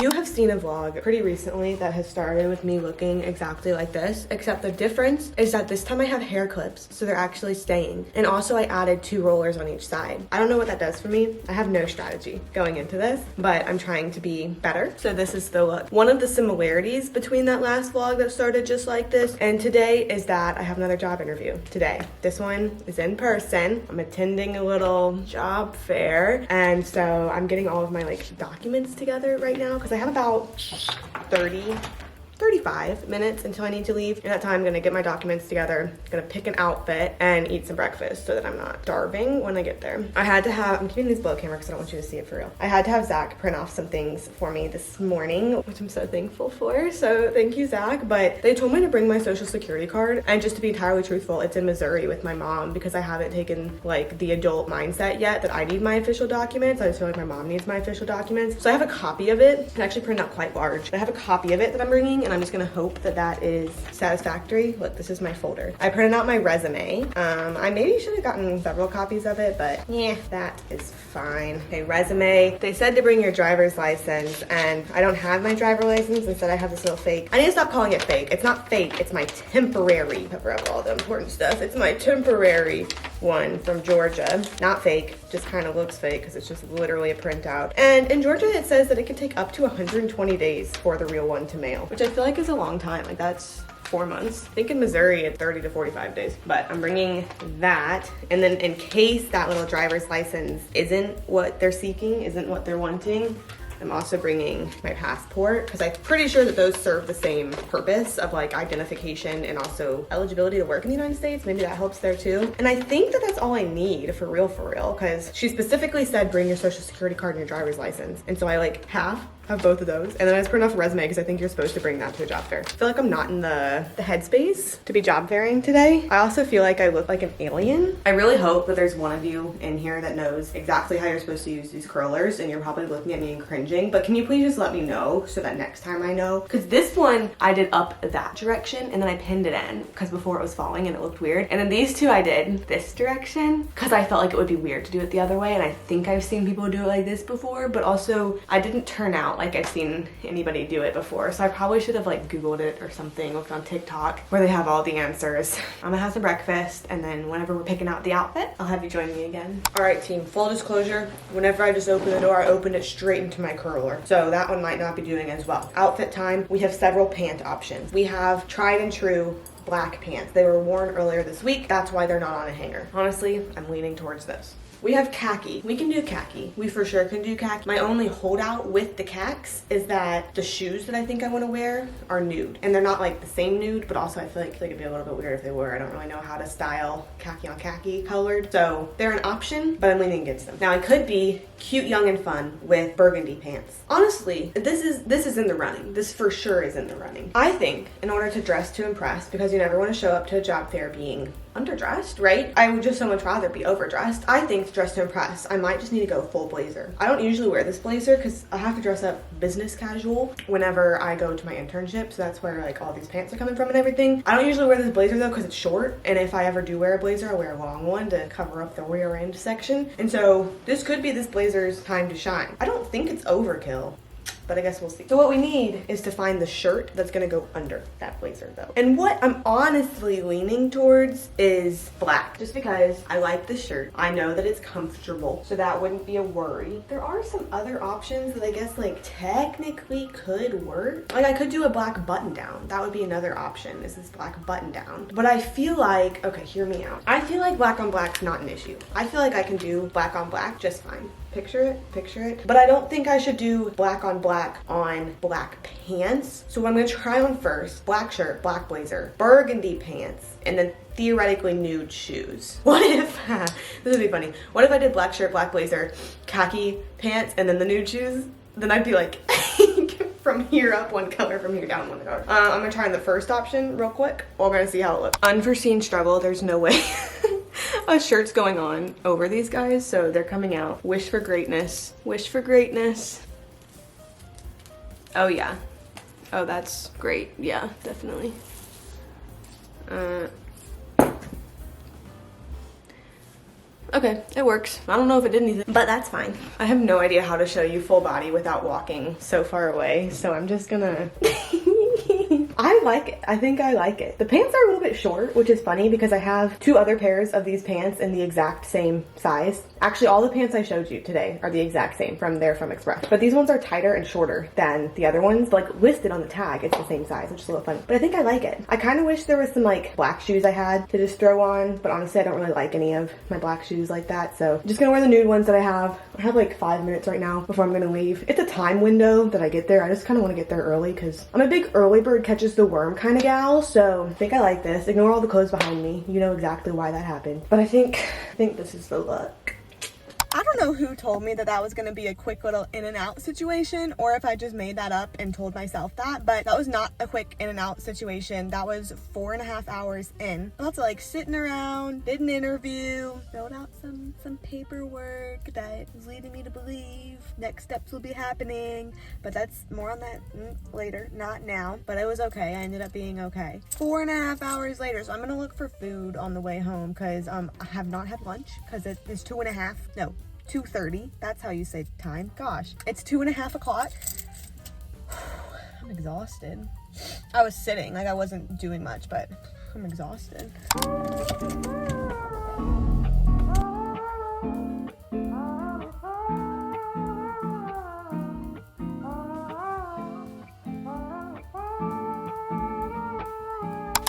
You have seen a vlog pretty recently that has started with me looking exactly like this, except the difference is that this time I have hair clips, so they're actually staying. And also I added 2 rollers on each side. I don't know what that does for me. I have no strategy going into this, but I'm trying to be better. So this is the look. One of the similarities between that last vlog that started just like this and today is that I have another job interview today. This one is in person. I'm attending a little job fair, and so I'm getting all of my like documents together right now because I have about 35 minutes until I need to leave. In that time, I'm gonna get my documents together, gonna pick an outfit and eat some breakfast so that I'm not starving when I get there. I had to have, I'm keeping these below camera because I don't want you to see it for real. I had to have Zach print off some things for me this morning, which I'm so thankful for. So thank you, Zach. But they told me to bring my social security card. And just to be entirely truthful, it's in Missouri with my mom because I haven't taken like the adult mindset yet that I need my official documents. I just feel like my mom needs my official documents. So I have a copy of it. It's actually printed out quite large. But I have a copy of it that I'm bringing, and I'm just gonna hope that that is satisfactory. Look, this is my folder. I printed out my resume. I maybe should have gotten several copies of it, but yeah, that is fine. Okay, resume. They said to bring your driver's license, and I don't have my driver's license. Instead, I have this little fake. I need to stop calling it fake. It's not fake. It's my temporary. Cover up all the important stuff. It's my temporary one from Georgia. Not fake. Just kind of looks fake because it's just literally a printout. And in Georgia, it says that it can take up to 120 days for the real one to mail, which I feel like is a long time. Like that's 4 months. I think in Missouri it's 30 to 45 days. But I'm bringing that. And then in case that little driver's license isn't what they're seeking, isn't what they're wanting, I'm also bringing my passport because I'm pretty sure that those serve the same purpose of like identification and also eligibility to work in the United States. Maybe that helps there too. And I think that that's all I need for real, because she specifically said bring your social security card and your driver's license. And so I like have both of those. And then I just print off a resume because I think you're supposed to bring that to a job fair. I feel like I'm not in the headspace to be job fairing today. I also feel like I look like an alien. I really hope that there's one of you in here that knows exactly how you're supposed to use these curlers, and you're probably looking at me and cringing, but can you please just let me know so that next time I know? Because this one I did up that direction and then I pinned it in because before it was falling and it looked weird. And then these two I did this direction because I felt like it would be weird to do it the other way, and I think I've seen people do it like this before, but also I didn't turn out like I've seen anybody do it before. So I probably should have like Googled it or something, looked on TikTok where they have all the answers. I'm gonna have some breakfast, and then whenever we're picking out the outfit, I'll have you join me again. All right, team, full disclosure, whenever I just opened the door, I opened it straight into my curler. So that one might not be doing as well. Outfit time, we have several pant options. We have tried and true black pants. They were worn earlier this week. That's why they're not on a hanger. Honestly, I'm leaning towards this. We have khaki. We can do khaki. We for sure can do khaki. My only holdout with the khaks is that the shoes that I think I want to wear are nude. And they're not like the same nude, but also I feel like it'd be a little bit weird if they were. I don't really know how to style khaki on khaki colored. So they're an option, but I'm leaning against them. Now I could be cute, young, and fun with burgundy pants. Honestly, this is in the running. This for sure is in the running. I think in order to dress to impress, because you never want to show up to a job fair being underdressed, right? I would just so much rather be overdressed. I think to dress to impress, I might just need to go full blazer. I don't usually wear this blazer because I have to dress up business casual whenever I go to my internship. So that's where like all these pants are coming from and everything. I don't usually wear this blazer though because it's short. And if I ever do wear a blazer, I'll wear a long one to cover up the rear end section. And so this could be this blazer's time to shine. I don't think it's overkill, but I guess we'll see. So what we need is to find the shirt that's gonna go under that blazer though. And what I'm honestly leaning towards is black, just because I like the shirt. I know that it's comfortable, so that wouldn't be a worry. There are some other options that I guess like technically could work. Like I could do a black button down. That would be another option, is this black button down. But I feel like, okay, hear me out. I feel like black on black's not an issue. I feel like I can do black on black just fine. Picture it. But I don't think I should do black on black pants. So what I'm gonna try on first, black shirt, black blazer, burgundy pants, and then theoretically nude shoes. What if, this would be funny. What if I did black shirt, black blazer, khaki pants, and then the nude shoes? Then I'd be like, from here up one color, from here down one color. I'm gonna try on the first option real quick. We're gonna see how it looks. Unforeseen struggle, there's no way a shirt's going on over these guys, so they're coming out. Wish for greatness. Wish for greatness. Oh yeah. Oh, that's great. Yeah, definitely. Okay, it works. I don't know if it did anything, but that's fine. I have no idea how to show you full body without walking so far away, so I'm just gonna... I like it. I think I like it. The pants are a little bit short, which is funny because I have 2 other pairs of these pants in the exact same size. Actually, all the pants I showed you today are the exact same from Express. But these ones are tighter and shorter than the other ones. Like, listed on the tag, it's the same size, which is a little funny. But I think I like it. I kind of wish there was some, like, black shoes I had to just throw on. But honestly, I don't really like any of my black shoes like that. So I'm just gonna wear the nude ones that I have. I have, like, 5 minutes right now before I'm gonna leave. It's a time window that I get there. I just kind of want to get there early because I'm a big early bird catches the worm kind of gal. So I think I like this. Ignore all the clothes behind me. You know exactly why that happened. But I think this is the look. I don't know who told me that was going to be a quick little in and out situation, or if I just made that up and told myself that, but that was not a quick in and out situation. That was 4.5 hours in. Lots of like sitting around, did an interview, filled out some paperwork that is leading me to believe next steps will be happening, but that's more on that later, not now. But it was okay. I ended up being okay. 4.5 hours later, so I'm gonna look for food on the way home because I have not had lunch because it is 2:30. That's how you say time. Gosh, it's 2:30 o'clock. I'm exhausted. I was sitting, like I wasn't doing much, but I'm exhausted.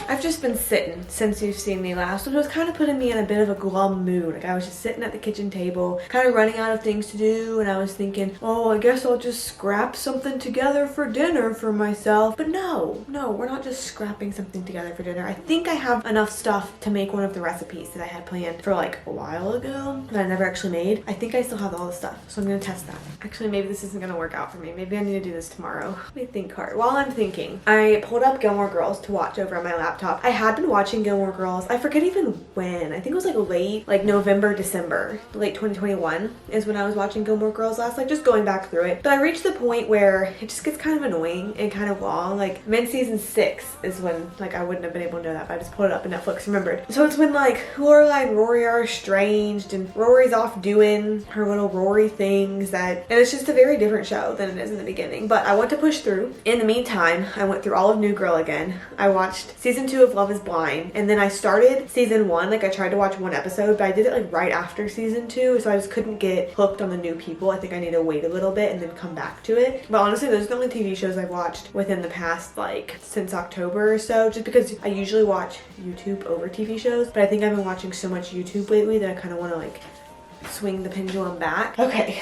I've just been sitting since you've seen me last, which was kind of putting me in a bit of a glum mood. Like I was just sitting at the kitchen table, kind of running out of things to do, and I was thinking, oh, I guess I'll just scrap something together for dinner for myself. But no, we're not just scrapping something together for dinner. I think I have enough stuff to make one of the recipes that I had planned for like a while ago that I never actually made. I think I still have all the stuff, so I'm gonna test that. Actually, maybe this isn't gonna work out for me. Maybe I need to do this tomorrow. Let me think hard. While I'm thinking, I pulled up Gilmore Girls to watch over on my laptop. I had been watching Gilmore Girls. I forget even when. I think it was like late November, December, late 2021 is when I was watching Gilmore Girls last, like just going back through it. But I reached the point where it just gets kind of annoying and kind of long. Like mid season 6 is when like I wouldn't have been able to know that, but I just pulled it up and Netflix remembered. So it's when like Lorelai and Rory are estranged and Rory's off doing her little Rory things and it's just a very different show than it is in the beginning. But I want to push through. In the meantime, I went through all of New Girl again. I watched season 2 of Love is Blind, and then I started season 1. Like I tried to watch one episode, but I did it like right after season 2, so I just couldn't get hooked on the new people. I think I need to wait a little bit and then come back to it. But honestly, those are the only TV shows I've watched within the past like since October or so, just because I usually watch YouTube over TV shows, but I think I've been watching so much YouTube lately that I kind of want to like swing the pendulum back. Okay.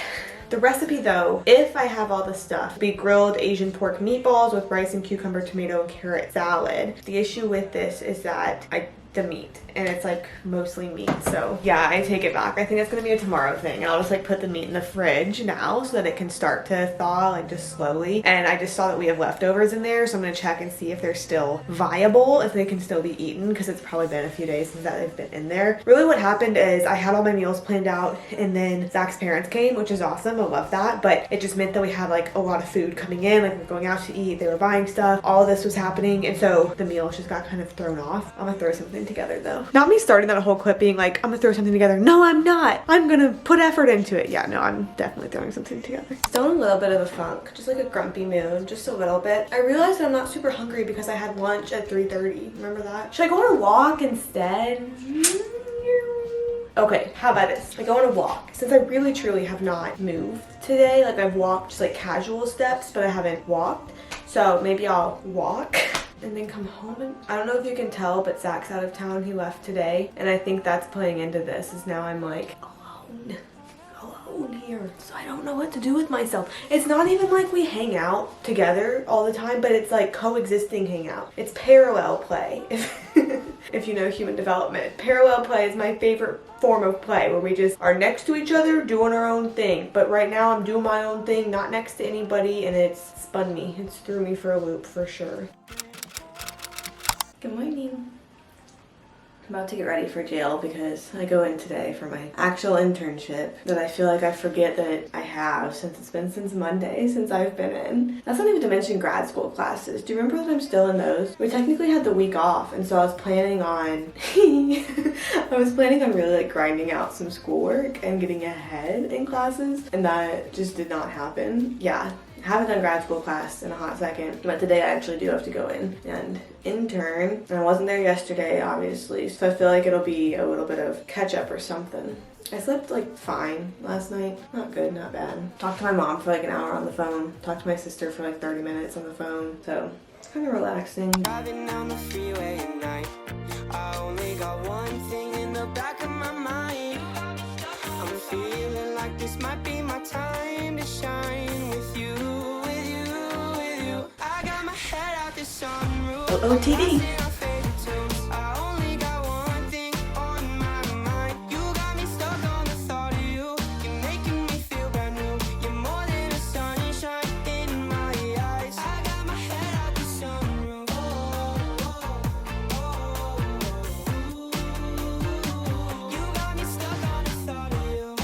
The recipe though, if I have all the stuff, be grilled Asian pork meatballs with rice and cucumber, tomato, and carrot salad. The issue with this is that the meat, and it's like mostly meat, so yeah, I take it back. I think it's gonna be a tomorrow thing. I'll just like put the meat in the fridge now so that it can start to thaw like just slowly. And I just saw that we have leftovers in there, so I'm gonna check and see if they're still viable, if they can still be eaten, because it's probably been a few days since that they've been in there. Really what happened is I had all my meals planned out, and then Zach's parents came, which is awesome. I love that, but it just meant that we had like a lot of food coming in, like we're going out to eat, they were buying stuff, all this was happening, and so the meals just got kind of thrown off. I'm gonna throw something together though. Not me starting that whole clip being like, I'm gonna throw something together. No, I'm not. I'm gonna put effort into it. Yeah, no, I'm definitely throwing something together. Still in a little bit of a funk, just like a grumpy mood, just a little bit. I realized that I'm not super hungry because I had lunch at 3:30. Remember that? Should I go on a walk instead? Okay, how about this? I go on a walk. Since I really truly have not moved today, like I've walked just like casual steps, but I haven't walked. So maybe I'll walk and then come home. And I don't know if you can tell, but Zach's out of town. He left today, and I think that's playing into this, is now I'm like alone here, so I don't know what to do with myself. It's not even like we hang out together all the time, but it's like coexisting hangout. It's parallel play. If you know human development, parallel play is my favorite form of play, where we just are next to each other doing our own thing. But right now I'm doing my own thing, not next to anybody, and it's spun me. It's threw me for a loop for sure. Good morning. I'm about to get ready for jail because I go in today for my actual internship that I feel like I forget that I have since it's been since Monday since I've been in. That's not even to mention grad school classes. Do you remember that I'm still in those? We technically had the week off, and so I was planning on really like grinding out some schoolwork and getting ahead in classes, and that just did not happen. Yeah. Haven't done grad school class in a hot second, but today I actually do have to go in and intern, and I wasn't there yesterday obviously, so I feel like it'll be a little bit of catch up or something. I slept like fine last night. Not good, not bad. Talked to my mom for like an hour on the phone. Talked to my sister for like 30 minutes on the phone, so it's kind of relaxing. Driving down the freeway at night, I only got one thing in the back of my mind. I'm feeling like this might be my time to shine with you. I got my head out the sunroof. OOTD. I only got one thing on my mind. You got me stuck on the thought of you. You're making me feel brand new. You're more than a sunshine in my eyes. I got my head out the sunroof. You got me stuck on the thought of you.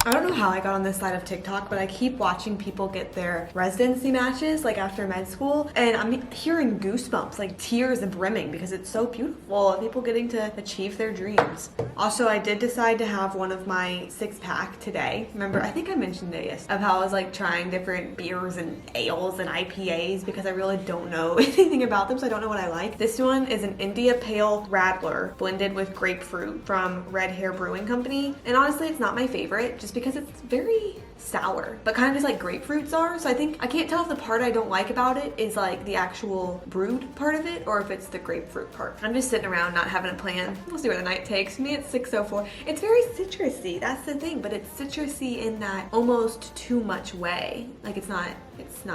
I don't know how I got on this side of TikTok, but I keep watching people get their residency matches like after med school, and I'm hearing goosebumps, like tears brimming, because it's so beautiful of people getting to achieve their dreams. Also, I did decide to have one of my 6-pack today. Remember, I think I mentioned it yesterday, of how I was like trying different beers and ales and IPAs because I really don't know anything about them, so I don't know what I like. This one is an India Pale Radler blended with grapefruit from Red Hair Brewing Company, and honestly, it's not my favorite just because it's very sour, but kind of just like grapefruits are. So I can't tell if the part I don't like about it is like the actual brewed part of it or if it's the grapefruit part. I'm just sitting around not having a plan. We'll see where the night takes me. It's 6:04. It's very citrusy, that's the thing, but it's citrusy in that almost too much way. Like it's not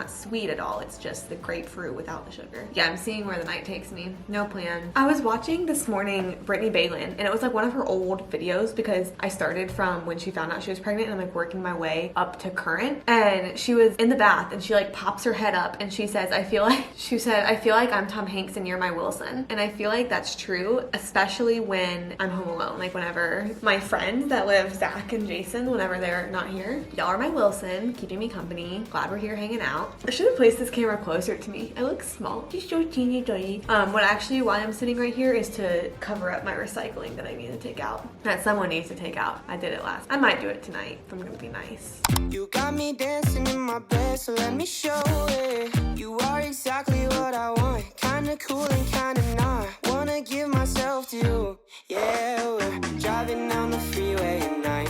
sweet at all. It's just the grapefruit without the sugar. Yeah, I'm seeing where the night takes me. No plan. I was watching this morning Brittany Balin, and it was like one of her old videos because I started from when she found out she was pregnant, and I'm like working my way up to current. And she was in the bath and she like pops her head up and she says, I feel like I'm Tom Hanks and you're my Wilson. And I feel like that's true, especially when I'm home alone. Like whenever my friends that live, Zach and Jason, whenever they're not here, y'all are my Wilson, keeping me company. Glad we're here hanging out. I should have placed this camera closer to me. I look small. She's so teeny tiny. Why I'm sitting right here is to cover up my recycling that I need to take out. That someone needs to take out. I did it last. I might do it tonight if I'm gonna be nice. You got me dancing in my bed, so let me show it. You are exactly what I want. Kinda cool and kinda not. Wanna give myself to you. Yeah, we're driving down the freeway at night.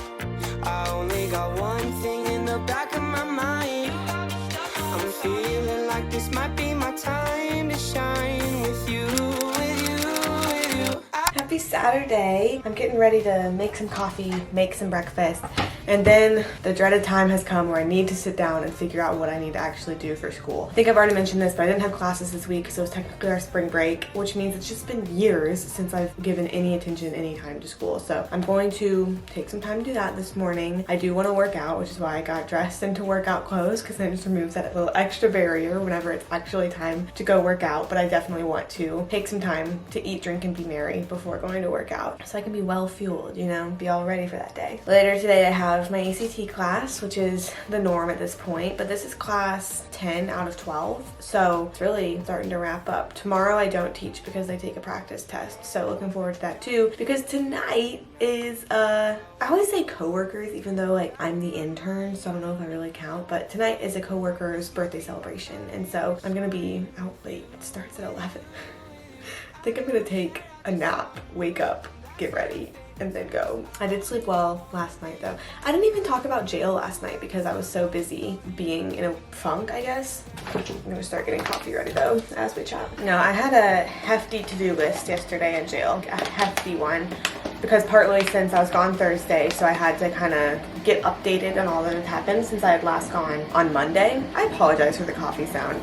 I only got one thing in the back of my mind. I'm feeling like this might be my time to shine with you. Happy Saturday. I'm getting ready to make some coffee, make some breakfast, and then the dreaded time has come where I need to sit down and figure out what I need to actually do for school. I think I've already mentioned this, but I didn't have classes this week, so it's technically our spring break, which means it's just been years since I've given any attention any time to school. So I'm going to take some time to do that this morning. I do want to work out, which is why I got dressed into workout clothes, because then it just removes that little extra barrier whenever it's actually time to go work out. But I definitely want to take some time to eat, drink, and be merry before going to work out, so I can be well fueled, you know, be all ready for that day. Later today I have my ACT class, which is the norm at this point, but this is class 10 out of 12, so it's really starting to wrap up. Tomorrow I don't teach because I take a practice test, so looking forward to that too, because tonight is I always say coworkers, even though like I'm the intern, so I don't know if I really count, but tonight is a coworker's birthday celebration, and so I'm gonna be out late. It starts at 11. I think I'm gonna take a nap, wake up, get ready, and then go. I did sleep well last night though. I didn't even talk about jail last night because I was so busy being in a funk, I guess. I'm gonna start getting coffee ready though as we chat. No, I had a hefty to-do list yesterday at jail, a hefty one, because partly since I was gone Thursday, so I had to kind of get updated on all that had happened since I had last gone on Monday. I apologize for the coffee sound.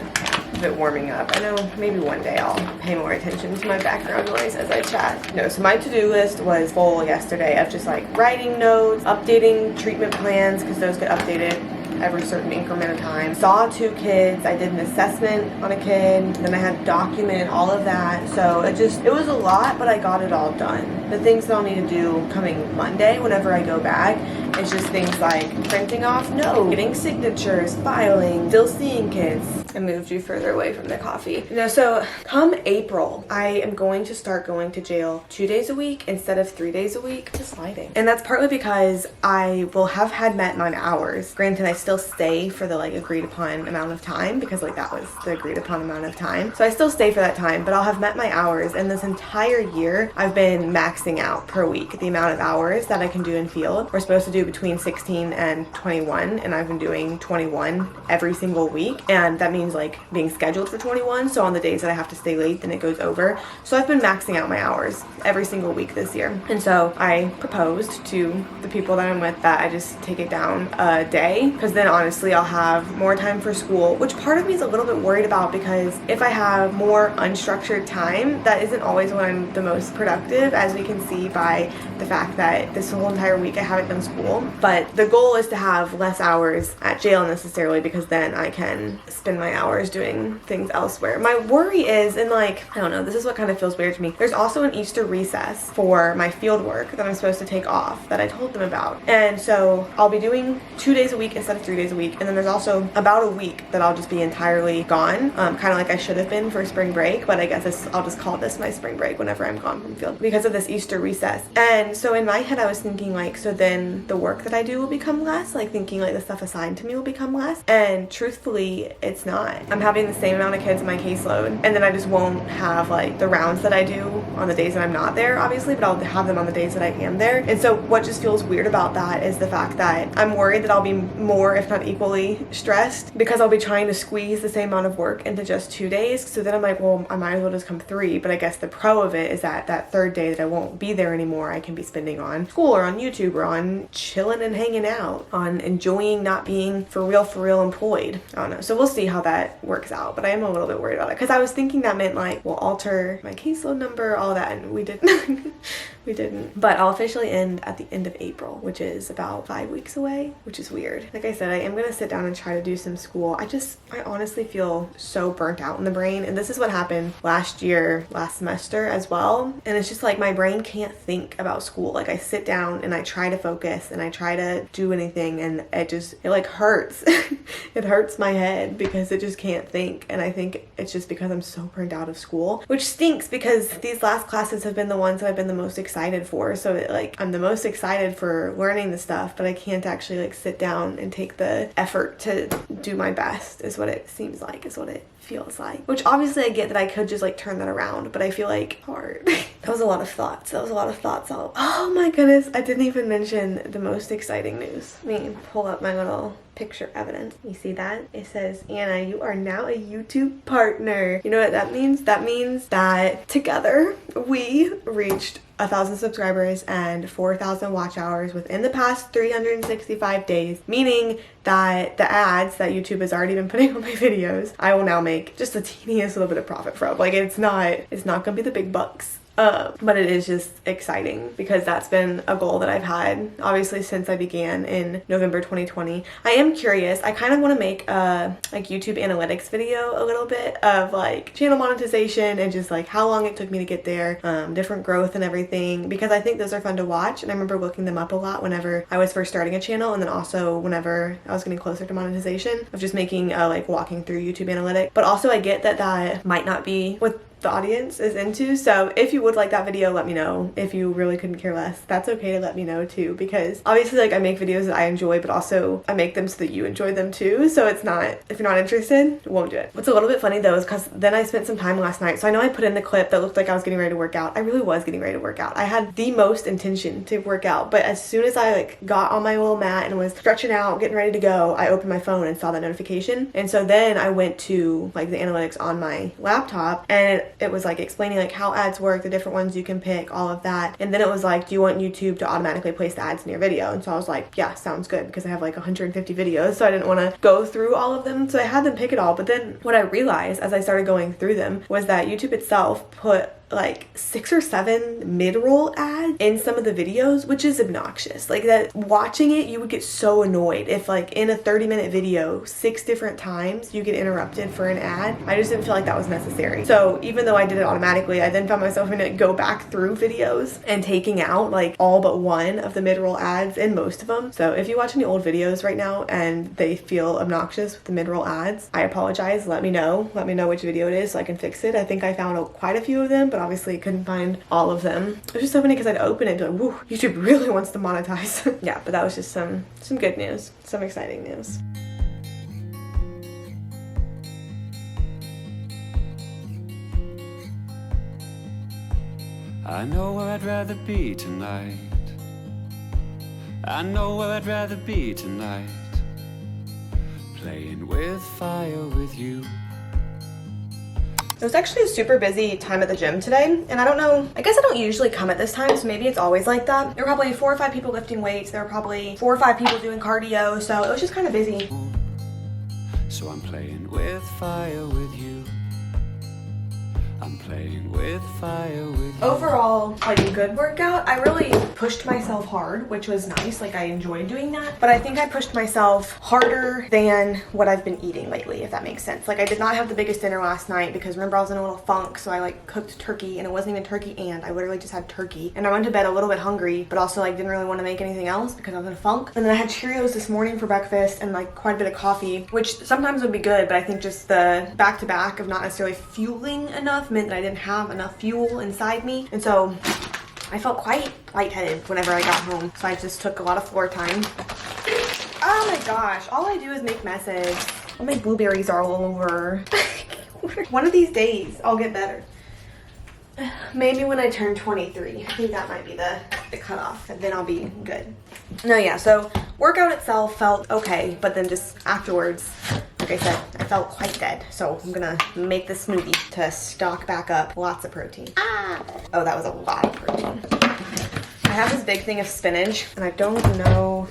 of it warming up. I know maybe one day I'll pay more attention to my background noise as I chat. No, so my to-do list was full yesterday of just like writing notes, updating treatment plans, because those get updated every certain increment of time. Saw 2 kids. I did an assessment on a kid. Then I had to document all of that. So it was a lot, but I got it all done. The things that I'll need to do coming Monday whenever I go back is just things like printing off notes, getting signatures, filing, still seeing kids. I moved you further away from the coffee. So come April, I am going to start going to jail 2 days a week instead of 3 days a week. Just lighting. And that's partly because I will have had met my hours. Granted, I still stay for the like agreed upon amount of time, because like that was the agreed upon amount of time. So I still stay for that time, but I'll have met my hours. And this entire year, I've been maxing out per week the amount of hours that I can do in field. We're supposed to do between 16 and 21, and I've been doing 21 every single week. And that means like being scheduled for 21. So on the days that I have to stay late, then it goes over. So I've been maxing out my hours every single week this year. And so I proposed to the people that I'm with that I just take it down a day, because then honestly I'll have more time for school, which part of me is a little bit worried about, because if I have more unstructured time, that isn't always when I'm the most productive, as we can see by the fact that this whole entire week I haven't done school. But the goal is to have less hours at jail necessarily, because then I can spend my hours doing things elsewhere. My worry is, and like, I don't know, this is what kind of feels weird to me. There's also an Easter recess for my field work that I'm supposed to take off that I told them about. And so I'll be doing 2 days a week instead of 3 days a week. And then there's also about a week that I'll just be entirely gone, kind of like I should have been for spring break, but I guess I'll just call this my spring break whenever I'm gone from field because of this Easter recess. And so in my head I was thinking like, so then the work that I do will become less, like thinking like the stuff assigned to me will become less. And truthfully, it's not. I'm having the same amount of kids in my caseload, and then I just won't have like the rounds that I do on the days that I'm not there, obviously, but I'll have them on the days that I am there. And so what just feels weird about that is the fact that I'm worried that I'll be more, if not equally, stressed, because I'll be trying to squeeze the same amount of work into just 2 days. So then I'm like, well, I might as well just come 3. But I guess the pro of it is that that third day that I won't be there anymore, I can be spending on school or on YouTube or on chilling and hanging out, on enjoying not being for real employed. I don't know. So we'll see how that works out, but I am a little bit worried about it, because I was thinking that meant like we'll alter my caseload number, all that, and we didn't. We didn't. But I'll officially end at the end of April, which is about 5 weeks away, which is weird. Like I said, I am gonna sit down and try to do some school. I honestly feel so burnt out in the brain, and this is what happened last semester as well. And it's just like my brain can't think about school. Like I sit down and I try to focus and I try to do anything, and it like hurts. It hurts my head because it just can't think. And I think it's just because I'm so burnt out of school, which stinks because these last classes have been the ones that I've been the most excited for. So like I'm the most excited for learning the stuff, but I can't actually like sit down and take the effort to do my best, is what it seems like, is what it feels like. Which obviously I get that I could just like turn that around, but I feel like hard. That was a lot of thoughts. Oh my goodness, I didn't even mention the most exciting news. Let me pull up my little picture evidence. You see that? It says, Anna, you are now a YouTube partner. You know what that means? That means that together we reached 1,000 subscribers and 4,000 watch hours within the past 365 days, meaning that the ads that YouTube has already been putting on my videos, I will now make just a teeniest little bit of profit from. Like it's not gonna be the big bucks. But it is just exciting because that's been a goal that I've had obviously since I began in November 2020. I am curious. I kind of want to make a like YouTube analytics video a little bit of like channel monetization and just like how long it took me to get there, different growth and everything, because I think those are fun to watch. And I remember looking them up a lot whenever I was first starting a channel, and then also whenever I was getting closer to monetization, of just making like walking through YouTube analytics. But also I get that might not be what the audience is into, so if you would like that video, let me know. If you really couldn't care less, that's okay to let me know too, because obviously like I make videos that I enjoy, but also I make them so that you enjoy them too. So it's not, if you're not interested, won't do it. What's a little bit funny though is because then I spent some time last night, so I know I put in the clip that looked like I was getting ready to work out. I really was getting ready to work out. I had the most intention to work out, but as soon as I like got on my little mat and was stretching out, getting ready to go, I opened my phone and saw that notification. And so then I went to like the analytics on my laptop, and it was like explaining like how ads work, the different ones you can pick, all of that. And then it was like, do you want YouTube to automatically place the ads in your video? And so I was like, yeah, sounds good, because I have like 150 videos, so I didn't want to go through all of them. So I had them pick it all. But then what I realized as I started going through them was that YouTube itself put like 6 or 7 mid-roll ads in some of the videos, which is obnoxious. Like that, watching it, you would get so annoyed if like in a 30-minute video 6 different times you get interrupted for an ad. I just didn't feel like that was necessary. So even though I did it automatically, I then found myself having to go back through videos and taking out like all but one of the mid-roll ads in most of them. So if you watch any old videos right now and they feel obnoxious with the mid-roll ads, I apologize. Let me know which video it is so I can fix it. I think I found quite a few of them, but obviously couldn't find all of them. It was just so funny because I'd open it and be like, woo, YouTube really wants to monetize. Yeah, but that was just some good news, some exciting news. I know where I'd rather be tonight. I know where I'd rather be tonight. Playing with fire with you. It was actually a super busy time at the gym today, and I don't know, I guess I don't usually come at this time, so maybe it's always like that. There were probably 4 or 5 people lifting weights, there were probably 4 or 5 people doing cardio, so it was just kind of busy. So I'm playing with fire with you. I'm playing with fire with you. Overall, like a good workout. I really pushed myself hard, which was nice. Like I enjoyed doing that, but I think I pushed myself harder than what I've been eating lately, if that makes sense. Like I did not have the biggest dinner last night because remember I was in a little funk, so I like cooked turkey, and it wasn't even turkey, and I literally just had turkey. And I went to bed a little bit hungry, but also like didn't really want to make anything else because I was in a funk. And then I had Cheerios this morning for breakfast and like quite a bit of coffee, which sometimes would be good, but I think just the back-to-back of not necessarily fueling enough meant that I didn't have enough fuel inside me, and so I felt quite lightheaded whenever I got home, so I just took a lot of floor time. Oh my gosh, all I do is make messes. All my blueberries are all over. One of these days I'll get better. Maybe when I turn 23. I think that might be the cutoff, and then I'll be good. No, yeah, so workout itself felt okay, but then just afterwards, like I said, I felt quite dead. So I'm gonna make the smoothie to stock back up lots of protein. Oh, that was a lot of protein. I have this big thing of spinach, and I don't know.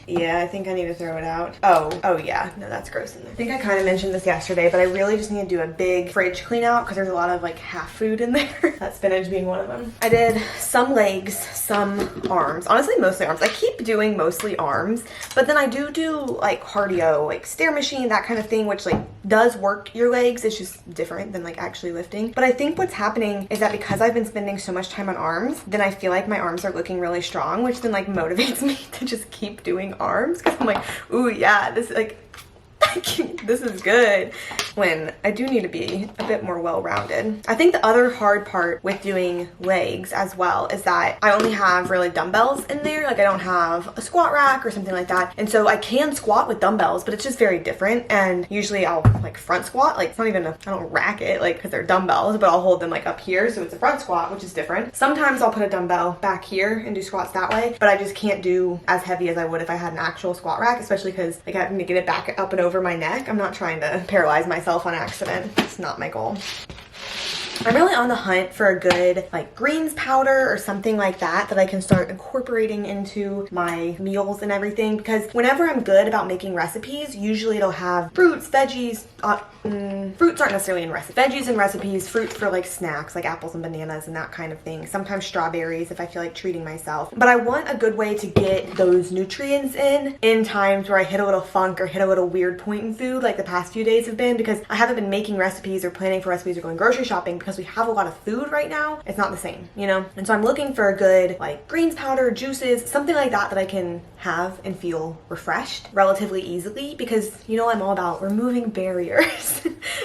Yeah, I think I need to throw it out. Oh yeah, no, that's gross in there. I think I kind of mentioned this yesterday, but I really just need to do a big fridge clean out because there's a lot of like half food in there. That spinach being one of them. I did some legs, some arms. Honestly, mostly arms. I keep doing mostly arms, but then I do like cardio, like stair machine, that kind of thing, which like does work your legs. It's just different than like actually lifting. But I think what's happening is that because I've been spending so much time on arms, then I feel like my arms are looking really strong, which then like motivates me to just keep doing arms, because I'm like, ooh yeah, this like this is good, when I do need to be a bit more well-rounded. I think the other hard part with doing legs as well is that I only have really dumbbells in there. Like I don't have a squat rack or something like that, and so I can squat with dumbbells, but it's just very different. And usually I'll like front squat, like it's not even I don't rack it like because they're dumbbells, but I'll hold them like up here, so it's a front squat, which is different. Sometimes I'll put a dumbbell back here and do squats that way, but I just can't do as heavy as I would if I had an actual squat rack, especially because like having to get it back up and over my neck. I'm not trying to paralyze myself on accident. It's not my goal. I'm really on the hunt for a good like greens powder or something like that I can start incorporating into my meals and everything, because whenever I'm good about making recipes, usually it'll have fruits, veggies, fruits aren't necessarily in recipes. Veggies and recipes, fruits for like snacks, like apples and bananas and that kind of thing. Sometimes strawberries if I feel like treating myself. But I want a good way to get those nutrients in times where I hit a little funk or hit a little weird point in food, like the past few days have been, because I haven't been making recipes or planning for recipes or going grocery shopping because we have a lot of food right now. It's not the same, you know? And so I'm looking for a good like greens powder, juices, something like that I can have and feel refreshed relatively easily, because you know I'm all about removing barriers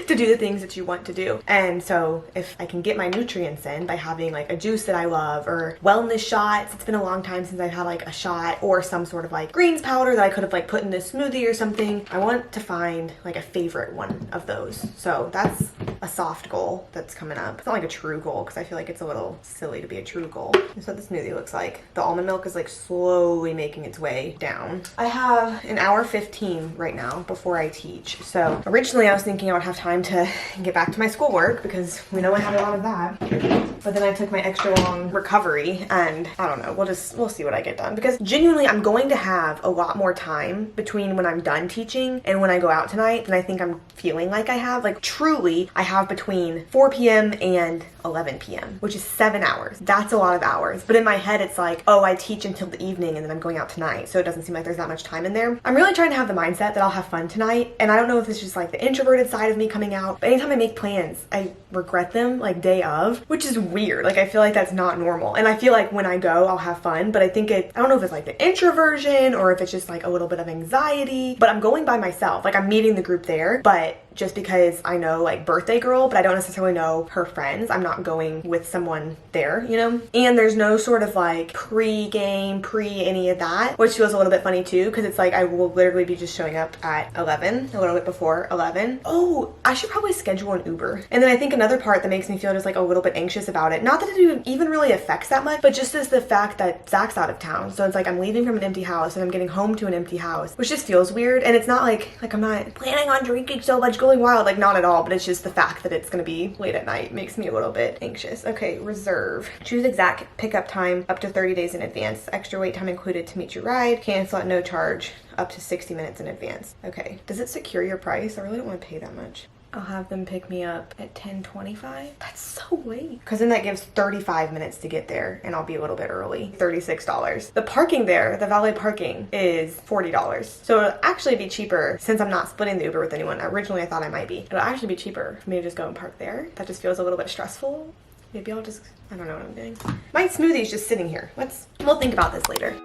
to do the things that you want to do. And so if I can get my nutrients in by having like a juice that I love, or wellness shots, it's been a long time since I've had like a shot, or some sort of like greens powder that I could have like put in this smoothie or something. I want to find like a favorite one of those. So that's a soft goal that's coming coming up. It's not like a true goal because I feel like it's a little silly to be a true goal. This is what the smoothie looks like. The almond milk is like slowly making its way down. I have an hour 15 right now before I teach. So originally I was thinking I would have time to get back to my schoolwork because we know I had a lot of that. But then I took my extra long recovery and I don't know, we'll see what I get done because genuinely I'm going to have a lot more time between when I'm done teaching and when I go out tonight than I think I'm feeling like I have. Like truly, I have between 4 p.m. and 11 p.m., which is 7 hours. That's a lot of hours. But in my head, it's like, oh, I teach until the evening and then I'm going out tonight. So it doesn't seem like there's that much time in there. I'm really trying to have the mindset that I'll have fun tonight. And I don't know if it's just like the introverted side of me coming out, but anytime I make plans, I regret them like day of, which is weird. Like I feel like that's not normal. And I feel like when I go, I'll have fun, but I think I don't know if it's like the introversion or if it's just like a little bit of anxiety, but I'm going by myself. Like I'm meeting the group there, but just because I know like birthday girl, but I don't necessarily know her friends. I'm not going with someone there, you know? And there's no sort of like pre-game, any of that, which feels a little bit funny too, because it's like I will literally be just showing up at 11, a little bit before 11. Oh, I should probably schedule an Uber. And then I think another part that makes me feel just like a little bit anxious about it, not that it even really affects that much, but just is the fact that Zach's out of town. So it's like I'm leaving from an empty house and I'm getting home to an empty house, which just feels weird. And it's not like I'm not planning on drinking so much, going wild, like not at all, but it's just the fact that it's gonna be late at night makes me a little bit anxious. Okay, reserve. Choose exact pickup time up to 30 days in advance. Extra wait time included to meet your ride. Cancel at no charge up to 60 minutes in advance. Okay, does it secure your price? I really don't want to pay that much. I'll have them pick me up at 10:25. That's so late. Because then that gives 35 minutes to get there and I'll be a little bit early. $36. The parking there, the valet parking, is $40. So it'll actually be cheaper since I'm not splitting the Uber with anyone. Originally I thought I might be. It'll actually be cheaper for me to just go and park there. That just feels a little bit stressful. Maybe I'll just, I don't know what I'm doing. My smoothie's just sitting here. We'll think about this later.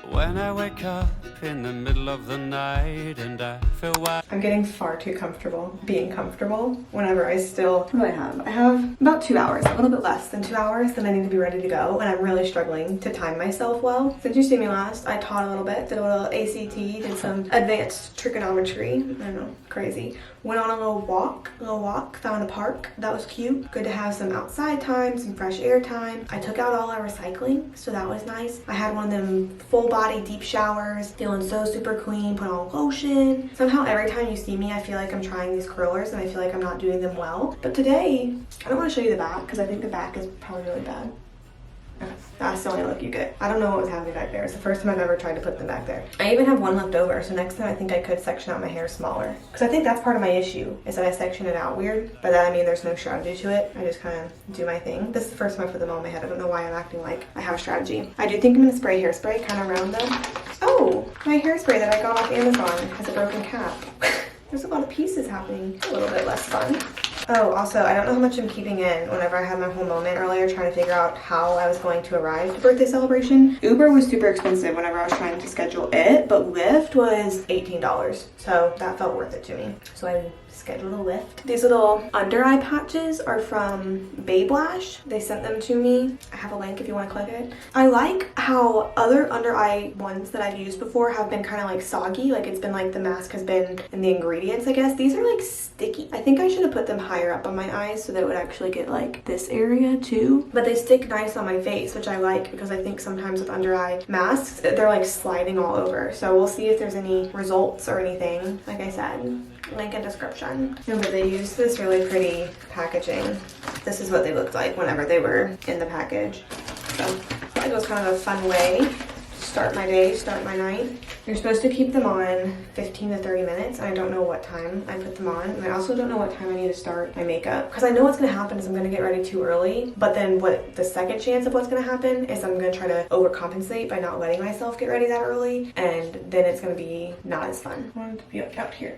When I wake up in the middle of the night and I feel wild. I'm getting far too comfortable being comfortable whenever I still, what do I have? I have about 2 hours, a little bit less than 2 hours that I need to be ready to go, and I'm really struggling to time myself well. Since you see me last, I taught a little bit, did a little ACT, did some advanced trigonometry, I don't know, crazy. Went on a little walk, found a park, that was cute. Good to have some outside time, some fresh air time. I took out all our recycling, so that was nice. I had one of them full body deep showers, feeling so super clean, put on lotion. Somehow every time you see me, I feel like I'm trying these curlers and I feel like I'm not doing them well. But today, I don't want to show you the back because I think the back is probably really bad. That's the only look you get. I don't know what was happening back there. It's the first time I've ever tried to put them back there. I even have one left over, so next time I think I could section out my hair smaller. Because I think that's part of my issue, is that I section it out weird. By that I mean there's no strategy to it. I just kind of do my thing. This is the first time I put them on my head. I don't know why I'm acting like I have a strategy. I do think I'm gonna spray hairspray kind of round though. Oh, my hairspray that I got off Amazon has a broken cap. There's a lot of pieces happening. A little bit less fun. Oh, also, I don't know how much I'm keeping in whenever I had my whole moment earlier trying to figure out how I was going to arrive to birthday celebration. Uber was super expensive whenever I was trying to schedule it, but Lyft was $18. So that felt worth it to me. So I scheduled a Lyft. These little under eye patches are from Babe Lash. They sent them to me. I have a link if you want to click it. I like how other under eye ones that I've used before have been kind of like soggy. Like it's been like the mask has been in the ingredients, I guess. These are like sticky. I think I should have put them higher up on my eyes so that it would actually get like this area too. But they stick nice on my face, which I like because I think sometimes with under eye masks, they're like sliding all over. So we'll see if there's any results or anything. Like I said, link in description. No, but they used this really pretty packaging. This is what they looked like whenever they were in the package. So I think it was kind of a fun way to start my day, start my night. You're supposed to keep them on 15 to 30 minutes. I don't know what time I put them on. And I also don't know what time I need to start my makeup. Because I know what's going to happen is I'm going to get ready too early. But then the second chance of what's going to happen is I'm going to try to overcompensate by not letting myself get ready that early. And then it's going to be not as fun. I wanted to be like out here.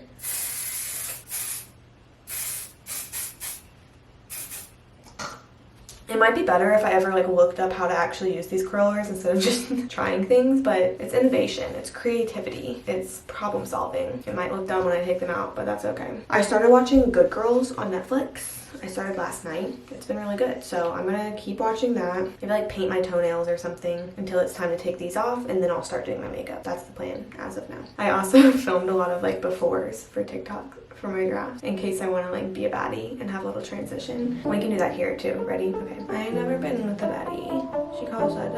It might be better if I ever like looked up how to actually use these curlers instead of just trying things, but it's innovation, it's creativity, it's problem solving. It might look dumb when I take them out, but that's okay. I started watching Good Girls on Netflix. I started last night. It's been really good, so I'm gonna keep watching that. Maybe like paint my toenails or something until it's time to take these off, and then I'll start doing my makeup. That's the plan as of now. I also filmed a lot of like befores for TikTok for my draft in case I want to like be a baddie and have a little transition. We can do that here too. Ready? Okay. I ain't never been with a baddie. She calls that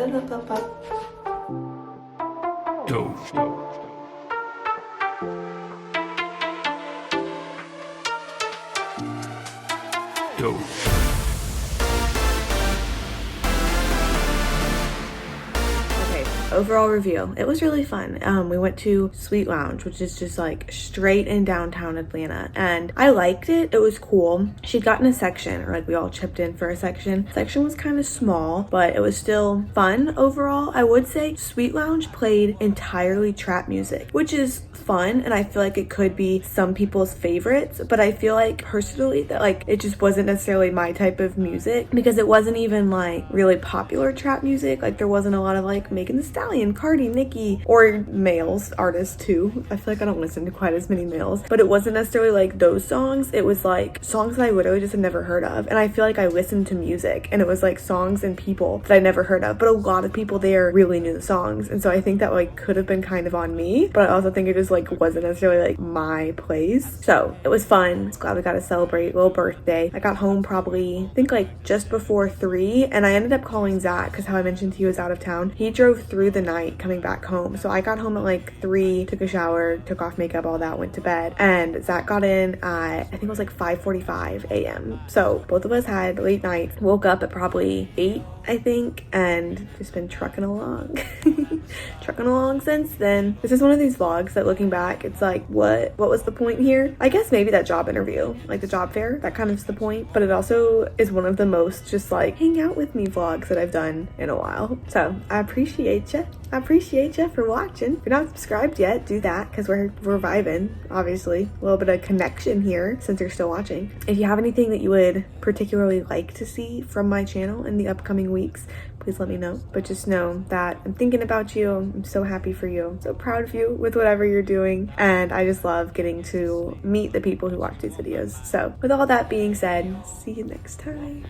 overall review. It was really fun. We went to Sweet Lounge, which is just like straight in downtown Atlanta, and I liked it. It was cool. She'd gotten a section, or like we all chipped in for a section. Section was kind of small, but it was still fun overall. I would say Sweet Lounge played entirely trap music, which is fun, and I feel like it could be some people's favorites, but I feel like personally that like it just wasn't necessarily my type of music, because it wasn't even like really popular trap music. Like there wasn't a lot of like Megan Thee Stallion, Cardi, Nicki, or males artists too. I feel like I don't listen to quite as many males, but it wasn't necessarily like those songs. It was like songs that I literally just had never heard of, and I feel like I listened to music and it was like songs and people that I never heard of, but a lot of people there really knew the songs, and so I think that like could have been kind of on me, but I also think it just like wasn't necessarily like my place. So it was fun. I was glad we got to celebrate a little birthday. I got home probably I think like just before 3, and I ended up calling Zach because how I mentioned he was out of town. He drove through the night coming back home, so I got home at like 3, took a shower, took off makeup, all that, went to bed, and Zach got in at I think it was like 5:45 a.m. So both of us had late nights. Woke up at probably 8 I think, and just been trucking along. Trucking along since then. This is one of these vlogs that looking back, it's like, what was the point here? I guess maybe that job interview, like the job fair, that kind of is the point, but it also is one of the most just like hang out with me vlogs that I've done in a while. So I appreciate you. I appreciate you for watching. If you're not subscribed yet, do that, because we're vibing, obviously. A little bit of connection here since you're still watching. If you have anything that you would particularly like to see from my channel in the upcoming weeks, please let me know. But just know that I'm thinking about you. I'm so happy for you. I'm so proud of you with whatever you're doing. And I just love getting to meet the people who watch these videos. So with all that being said, see you next time.